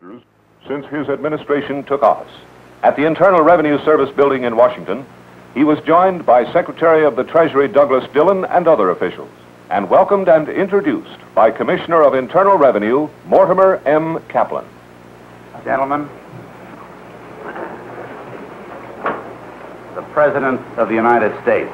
Since his administration took office. At the Internal Revenue Service building in Washington, he was joined by Secretary of the Treasury Douglas Dillon and other officials, and welcomed and introduced by Commissioner of Internal Revenue, Mortimer M. Kaplan. Gentlemen, the President of the United States.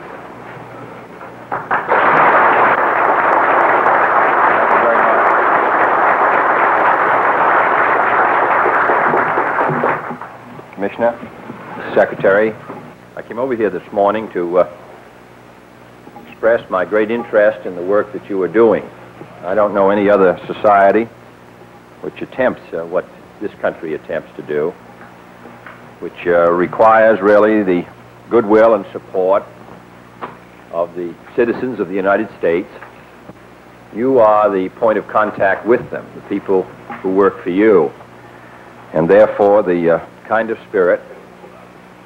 Commissioner, Secretary, I came over here this morning to express my great interest in the work that you are doing. I don't know any other society which attempts what this country attempts to do, which requires really the goodwill and support of the citizens of the United States. You are the point of contact with them, the people who work for you, and therefore the kind of spirit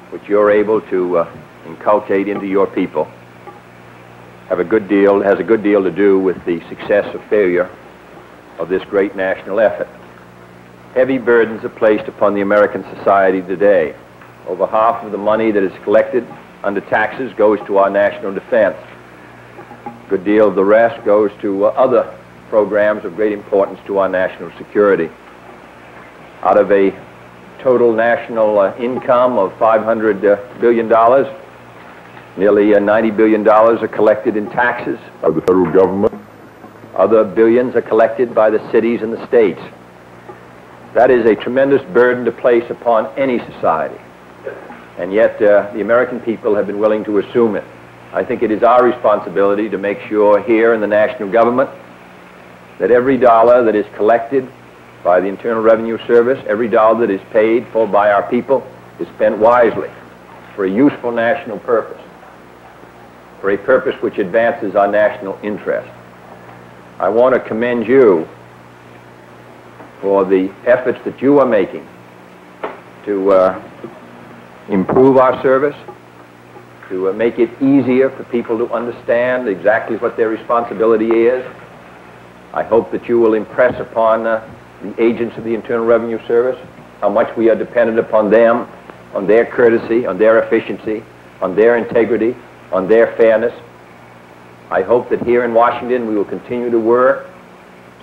which you're able to inculcate into your people has a good deal to do with the success or failure of this great national effort. Heavy burdens are placed upon the American society today. Over half of the money that is collected under taxes goes to our national defense. A good deal of the rest goes to other programs of great importance to our national security. Out of a total national income of $500 billion, nearly $90 billion are collected in taxes by the federal government. Other billions are collected by the cities and the states. That is a tremendous burden to place upon any society, and yet the American people have been willing to assume it. I think it is our responsibility to make sure here in the national government that every dollar that is collected by the Internal Revenue Service, every dollar that is paid for by our people is spent wisely for a useful national purpose, for a purpose which advances our national interest. I want to commend you for the efforts that you are making to improve our service, to make it easier for people to understand exactly what their responsibility is. I hope that you will impress upon the agents of the Internal Revenue Service how much we are dependent upon them, on their courtesy, on their efficiency, on their integrity, on their fairness. I hope that here in Washington we will continue to work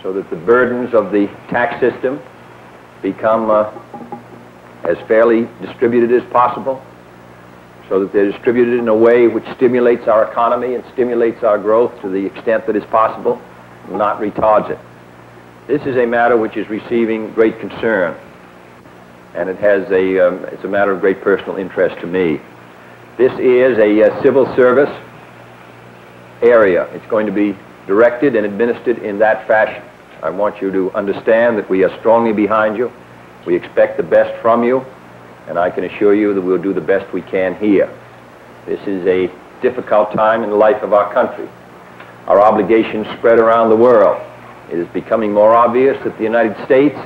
so that the burdens of the tax system become as fairly distributed as possible, so that they're distributed in a way which stimulates our economy and stimulates our growth to the extent that is possible, not retards it. This is a matter which is receiving great concern, and it's a matter of great personal interest to me. This is a civil service area. It's going to be directed and administered in that fashion. I want you to understand that we are strongly behind you. We expect the best from you, and I can assure you that we'll do the best we can here. This is a difficult time in the life of our country. Our obligations spread around the world. It is becoming more obvious that the United States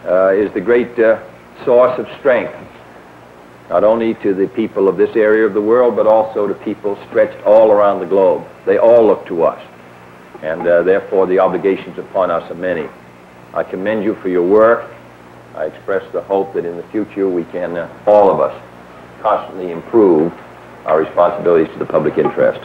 is the great source of strength, not only to the people of this area of the world, but also to people stretched all around the globe. They all look to us, and therefore the obligations upon us are many. I commend you for your work. I express the hope that in the future we can, all of us, constantly improve our responsibilities to the public interest.